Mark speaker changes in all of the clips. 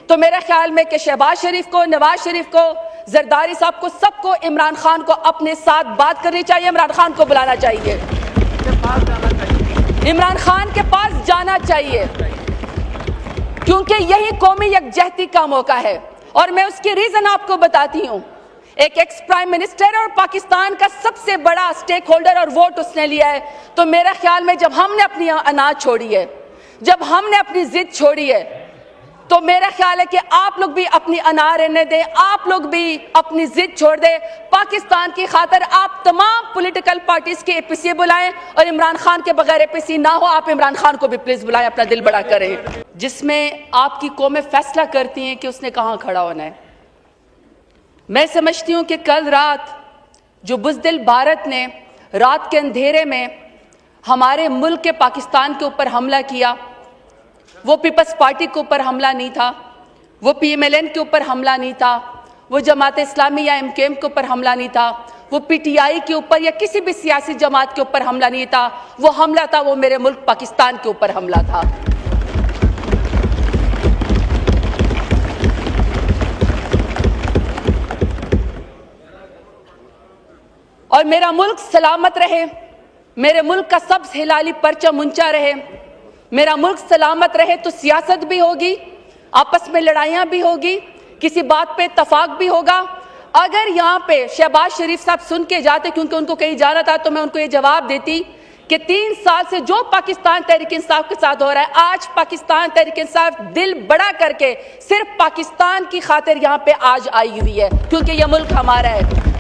Speaker 1: तो मेरे ख्याल में कि शहबाज शरीफ को, नवाज शरीफ को, जरदारी साहब को, सबको इमरान खान को अपने साथ बात करनी चाहिए, इमरान खान को बुलाना चाहिए, इमरान खान के पास जाना चाहिए, क्योंकि यही कौमी यकजहती का मौका है। और मैं उसकी रीजन आपको बताती हूँ। एक एक्स प्राइम मिनिस्टर और पाकिस्तान का सबसे बड़ा स्टेक होल्डर और वोट उसने लिया है। तो मेरे ख्याल में जब हमने अपनी अनाज छोड़ी है, जब हमने अपनी जिद छोड़ी है, तो मेरा ख्याल है कि आप लोग भी अपनी अनार रहने दें, आप लोग भी अपनी जिद छोड़ दें। पाकिस्तान की खातिर आप तमाम पॉलिटिकल पार्टीज के एपीसी बुलाएं और इमरान खान के बगैर एपीसी ना हो, आप इमरान खान को भी प्लीज बुलाएं, अपना दिल बड़ा करें, जिसमें आपकी कौमें फैसला करती हैं कि उसने कहां खड़ा होना है। मैं समझती हूं कि कल रात जो बुज़दिल भारत ने रात के अंधेरे में हमारे मुल्क के पाकिस्तान के ऊपर हमला किया, वो पीपल्स पार्टी के ऊपर हमला नहीं था, वो PMLN के ऊपर हमला नहीं था, वो जमात इस्लामी या MKM के ऊपर हमला नहीं था, वो PTI के ऊपर या किसी भी सियासी जमात के ऊपर हमला नहीं था। वो हमला था, वो मेरे मुल्क पाकिस्तान के ऊपर हमला था। और मेरा मुल्क सलामत रहे, मेरे मुल्क का सब हिलाली परचम ऊंचा रहे, मेरा मुल्क सलामत रहे तो सियासत भी होगी, आपस में लड़ाइयाँ भी होगी, किसी बात पे इत्तफाक भी होगा। अगर यहाँ पे शहबाज शरीफ साहब सुन के जाते, क्योंकि उनको कहीं जाना था, तो मैं उनको ये जवाब देती कि 3 साल से जो पाकिस्तान तहरीक इंसाफ के साथ हो रहा है, आज पाकिस्तान तहरीक इंसाफ दिल बड़ा करके सिर्फ पाकिस्तान की खातिर यहाँ पे आज आई हुई है, क्योंकि यह मुल्क हमारा है।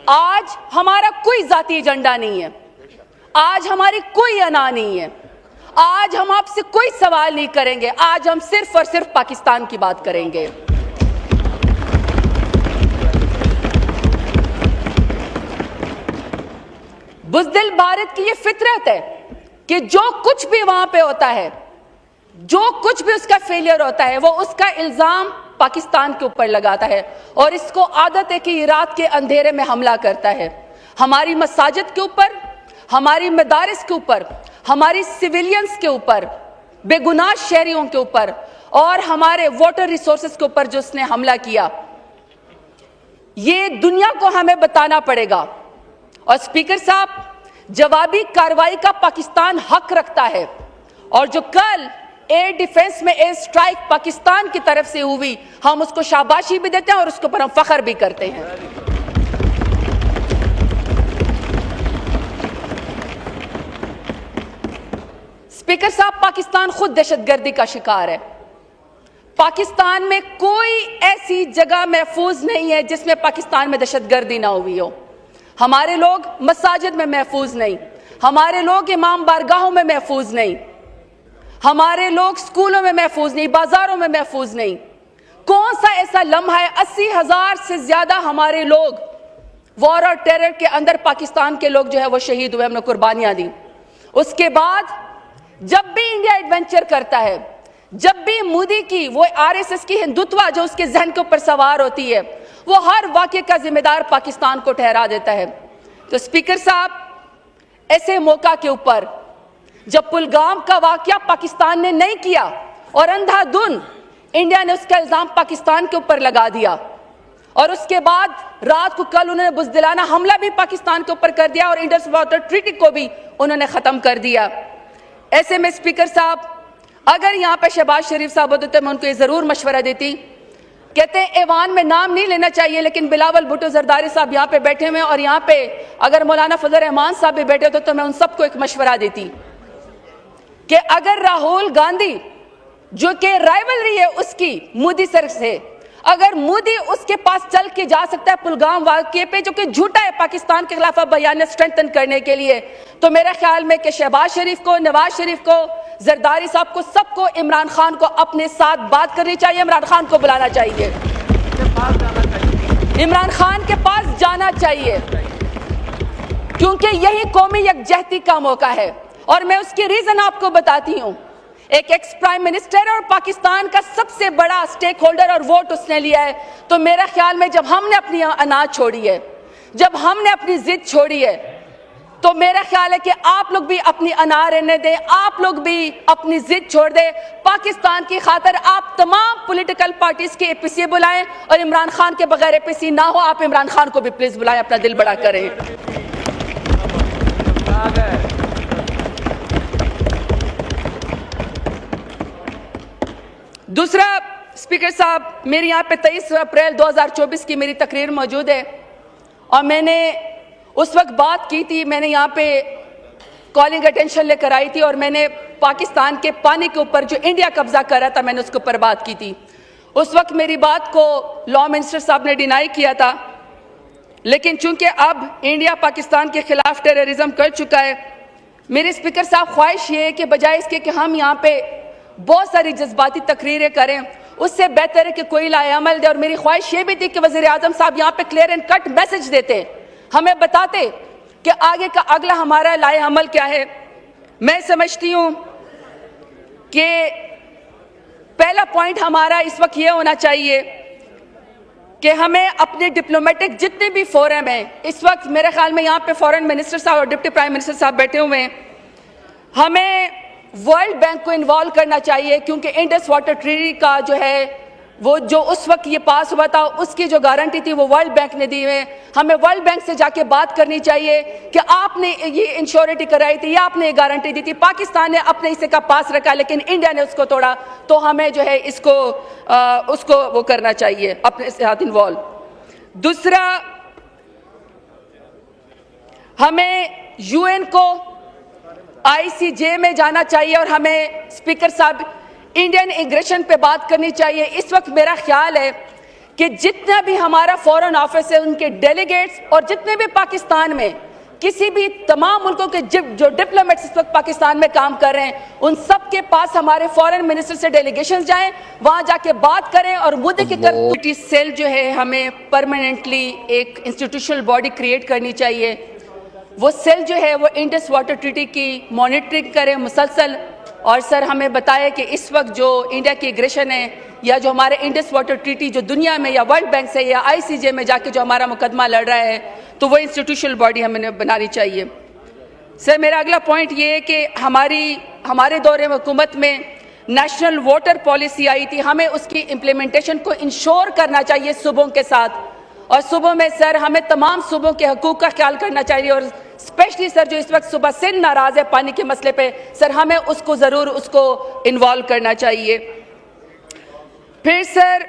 Speaker 1: आज हमारा कोई जाती एजेंडा नहीं है, आज हमारी कोई अना नहीं है, आज हम आपसे कोई सवाल नहीं करेंगे, आज हम सिर्फ और सिर्फ पाकिस्तान की बात करेंगे। बुज़दिल भारत की ये फितरत है कि जो कुछ भी वहां पे होता है, जो कुछ भी उसका फेलियर होता है, वो उसका इल्जाम पाकिस्तान के ऊपर लगाता है। और इसको आदत है कि ये रात के अंधेरे में हमला करता है, हमारी मसाजिद के ऊपर, हमारी मदारिस के ऊपर, हमारी सिविलियंस के ऊपर, बेगुनाह शहरियों के ऊपर और हमारे वाटर रिसोर्सेज के ऊपर जो उसने हमला किया, ये दुनिया को हमें बताना पड़ेगा। और स्पीकर साहब, जवाबी कार्रवाई का पाकिस्तान हक रखता है, और जो कल एयर डिफेंस में एयर स्ट्राइक पाकिस्तान की तरफ से हुई, हम उसको शाबाशी भी देते हैं और उसके ऊपर हम फख्र भी करते हैं। स्पीकर साहब, पाकिस्तान खुद दहशतगर्दी का शिकार है। पाकिस्तान में कोई ऐसी जगह महफूज नहीं है जिसमें पाकिस्तान में दहशतगर्दी ना हुई हो। हमारे लोग मसाजिद में महफूज नहीं, हमारे लोग इमाम बारगाहों में महफूज नहीं, हमारे लोग स्कूलों में महफूज नहीं, बाजारों में महफूज नहीं। कौन सा ऐसा लम्हा है? 80,000 से ज्यादा हमारे लोग वॉर और टेरर के अंदर पाकिस्तान के लोग जो है वो शहीद हुए, हमने कुर्बानियां दी। उसके बाद जब भी इंडिया एडवेंचर करता है, जब भी मोदी की वो RSS की हिंदुत्व जो उसके जहन के ऊपर सवार होती है, वो हर वाक़े का जिम्मेदार पाकिस्तान को ठहरा देता है। तो स्पीकर साहब, ऐसे मौका के ऊपर जब पुलगाम का वाकया पाकिस्तान ने नहीं किया और अंधाधुन इंडिया ने उसका इल्जाम पाकिस्तान के ऊपर लगा दिया, और उसके बाद रात को कल उन्होंने बुज़दिलाना हमला भी पाकिस्तान के ऊपर कर दिया और इंडस वाटर ट्रीटी को भी उन्होंने खत्म कर दिया। ऐसे में स्पीकर साहब, अगर यहाँ पे शहबाज शरीफ साहब होते तो मैं उनको ये जरूर मशवरा देती। कहते हैं ऐवान में नाम नहीं लेना चाहिए, लेकिन बिलावल भुट्टो जरदारी साहब यहाँ पे बैठे हुए हैं, और यहाँ पे अगर मौलाना फजल रहमान साहब भी बैठे तो मैं उन सबको एक मशवरा देती कि अगर राहुल गांधी, जो कि राइवलरी है उसकी मोदी सर से, अगर मोदी उसके पास चल के जा सकता है पुलगाम वाक़े पे, जो कि झूठा है, पाकिस्तान के खिलाफ बयान स्ट्रेंथन करने के लिए, तो मेरे ख्याल में कि शहबाज शरीफ को, नवाज शरीफ को, जरदारी साहब को, सबको इमरान खान को अपने साथ बात करनी चाहिए, इमरान खान को बुलाना चाहिए, इमरान खान के पास जाना चाहिए, क्योंकि यही कौमी यकजहती का मौका है। और मैं उसकी रीजन आपको बताती हूँ। एक एक्स प्राइम मिनिस्टर और पाकिस्तान का सबसे बड़ा स्टेक होल्डर और वोट उसने लिया है। तो मेरा ख्याल में जब हमने अपनी अनाज छोड़ी है, जब हमने अपनी जिद छोड़ी है तो मेरा ख्याल है कि आप लोग भी अपनी अना रहने दें, आप लोग भी अपनी जिद छोड़ दें। पाकिस्तान की खातिर आप तमाम पॉलिटिकल पार्टीज के एपीसी बुलाएं और इमरान खान के बगैर एपीसी ना हो। आप इमरान खान को भी प्लीज बुलाएं, अपना दिल बड़ा करें। दूसरा, स्पीकर साहब, मेरे यहाँ पे 23 अप्रैल 2024 की मेरी तकरीर मौजूद है और मैंने उस वक्त बात की थी, मैंने यहाँ पे कॉलिंग अटेंशन लेकर आई थी और मैंने पाकिस्तान के पानी के ऊपर जो इंडिया कब्जा कर रहा था मैंने उसके ऊपर बात की थी। उस वक्त मेरी बात को लॉ मिनिस्टर साहब ने डिनाई किया था, लेकिन चूंकि अब इंडिया पाकिस्तान के खिलाफ टेररिज्म कर चुका है, मेरे स्पीकर साहब ख्वाहिश ये है कि बजाय इसके कि हम यहाँ पे बहुत सारी जज्बाती तकरीरें करें, उससे बेहतर है कि कोई लाएअमल दे। और मेरी ख्वाहिश ये भी थी कि वज़ीर आज़म साहब यहाँ पे क्लियर एंड कट मैसेज देते, हमें बताते कि आगे का अगला हमारा लाएअमल क्या है। मैं समझती हूँ कि पहला पॉइंट हमारा इस वक्त ये होना चाहिए कि हमें अपने डिप्लोमेटिक जितने भी फोरम हैं, इस वक्त मेरे ख्याल में यहाँ पे फॉरेन मिनिस्टर साहब और डिप्टी प्राइम मिनिस्टर साहब बैठे हुए हैं, हमें वर्ल्ड बैंक को इन्वॉल्व करना चाहिए, क्योंकि इंडस वाटर ट्रीटी का जो है वो जो उस वक्त ये पास हुआ था उसकी जो गारंटी थी वो वर्ल्ड बैंक ने दी है। हमें वर्ल्ड बैंक से जाके बात करनी चाहिए कि आपने ये इंश्योरिटी कराई थी या आपने ये गारंटी दी थी, पाकिस्तान ने अपने हिस्से का पास रखा लेकिन इंडिया ने उसको तोड़ा, तो हमें जो है इसको उसको वो करना चाहिए, अपने साथ इन्वॉल्व। दूसरा, हमें यूएन को आईसीजे में जाना चाहिए और हमें स्पीकर साहब इंडियन इमिग्रेशन पे बात करनी चाहिए। इस वक्त मेरा ख्याल है कि जितना भी हमारा फॉरेन ऑफिस है, उनके डेलीगेट्स और जितने भी पाकिस्तान में किसी भी तमाम मुल्कों के जो डिप्लोमेट्स इस वक्त पाकिस्तान में काम कर रहे हैं, उन सब के पास हमारे फॉरेन मिनिस्टर से डेलीगेशन जाएं, वहां जाके बात करें और मुद्दे की तरफ सेल जो है हमें परमानेंटली एक इंस्टीट्यूशनल बॉडी क्रिएट करनी चाहिए। वो सेल जो है वो इंडस वाटर ट्रीटी की मॉनिटरिंग करे मुसलसल, और सर हमें बताया कि इस वक्त जो इंडिया की एग्रेशन है या जो हमारे इंडस वाटर ट्रीटी जो दुनिया में या वर्ल्ड बैंक से या आईसीजे में जाके जो हमारा मुकदमा लड़ रहा है, तो वो इंस्टीट्यूशनल बॉडी हमें बनानी चाहिए। सर मेरा अगला पॉइंट ये है कि हमारे दौरे में हुकूमत में नेशनल वाटर पॉलिसी आई थी, हमें उसकी इम्प्लीमेंटेशन को इंश्योर करना चाहिए सूबों के साथ, और सूबों में सर हमें तमाम सूबों के हकूक़ का ख्याल करना चाहिए, और स्पेशली सर जो इस वक्त सुबह सिंध नाराज है पानी के मसले पे, सर हमें उसको ज़रूर उसको इन्वॉल्व करना चाहिए। फिर सर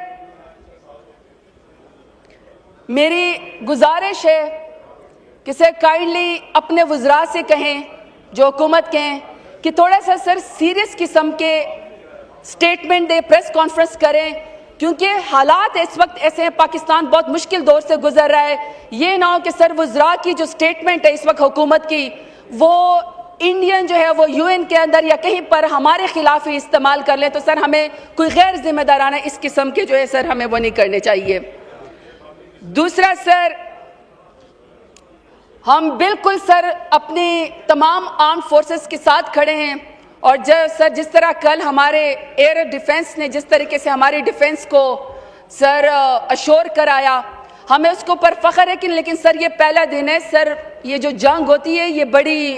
Speaker 1: मेरी गुजारिश है कि सर काइंडली अपने वज़रा से कहें, जो हुकूमत के हैं, कि थोड़ा सा सर सीरियस किस्म के स्टेटमेंट दे, प्रेस कॉन्फ्रेंस करें, क्योंकि हालात इस वक्त ऐसे हैं, पाकिस्तान बहुत मुश्किल दौर से गुजर रहा है। ये ना हो कि सर वज़रा की जो स्टेटमेंट है इस वक्त हुकूमत की, वो इंडियन जो है वो यूएन के अंदर या कहीं पर हमारे खिलाफ ही इस्तेमाल कर लें, तो सर हमें कोई गैर जिम्मेदाराना इस किस्म के जो है सर हमें वो नहीं करने चाहिए। दूसरा सर, हम बिल्कुल सर अपनी तमाम आर्म फोर्सेस के साथ खड़े हैं, और जब सर जिस तरह कल हमारे एयर डिफेंस ने जिस तरीके से हमारी डिफेंस को सर अश्योर कराया, हमें उसके ऊपर फ़ख्र है कि, लेकिन सर ये पहला दिन है सर, ये जो जंग होती है ये बड़ी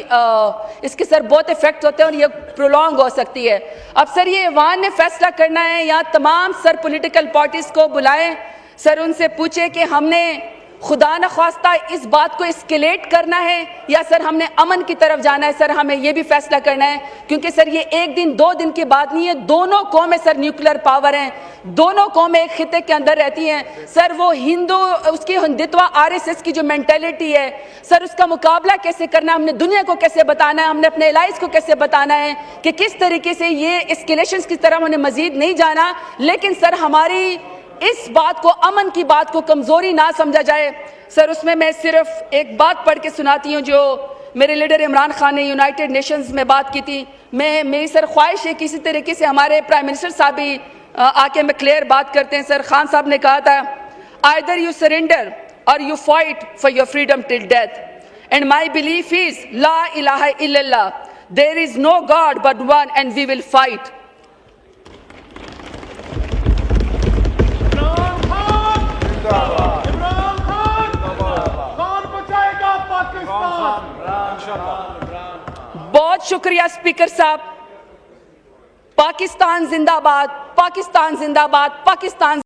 Speaker 1: इसके सर बहुत इफेक्ट होते हैं और ये प्रोलॉन्ग हो सकती है। अब सर ये ऐवान ने फैसला करना है, या तमाम सर पॉलिटिकल पार्टीज़ को बुलाएं, सर उनसे पूछे कि हमने खुदा न ख्वास्ता इस बात को एस्केलेट करना है या सर हमने अमन की तरफ जाना है। सर हमें यह भी फैसला करना है, क्योंकि सर ये एक दिन दो दिन की बात नहीं है, दोनों कौमें सर न्यूक्लियर पावर हैं, दोनों कौमें एक खिते के अंदर रहती हैं। सर वो हिंदू उसकी हिंदुत्व आरएसएस की जो मेंटेलिटी है सर, उसका मुकाबला कैसे करना है, हमने दुनिया को कैसे बताना है, हमने अपने एलाइज को कैसे बताना है कि किस तरीके से ये एस्केलेशंस की तरफ हमने मजीद नहीं जाना, लेकिन सर हमारी इस बात को, अमन की बात को कमजोरी ना समझा जाए। सर उसमें मैं सिर्फ एक बात पढ़ के सुनाती हूँ जो मेरे लीडर इमरान खान ने यूनाइटेड नेशंस में बात की थी। मेरी सर ख्वाहिश है कि इसी तरीके से हमारे प्राइम मिनिस्टर साहब भी आके में क्लियर बात करते हैं। सर खान साहब ने कहा था, either you surrender or you fight for your freedom till death, and my belief is ला इलाहा इल्लल्लाह, there is no god but one and we will fight.
Speaker 2: Imran Khan
Speaker 1: बहुत शुक्रिया स्पीकर साहब। पाकिस्तान जिंदाबाद, पाकिस्तान जिंदाबाद, पाकिस्तान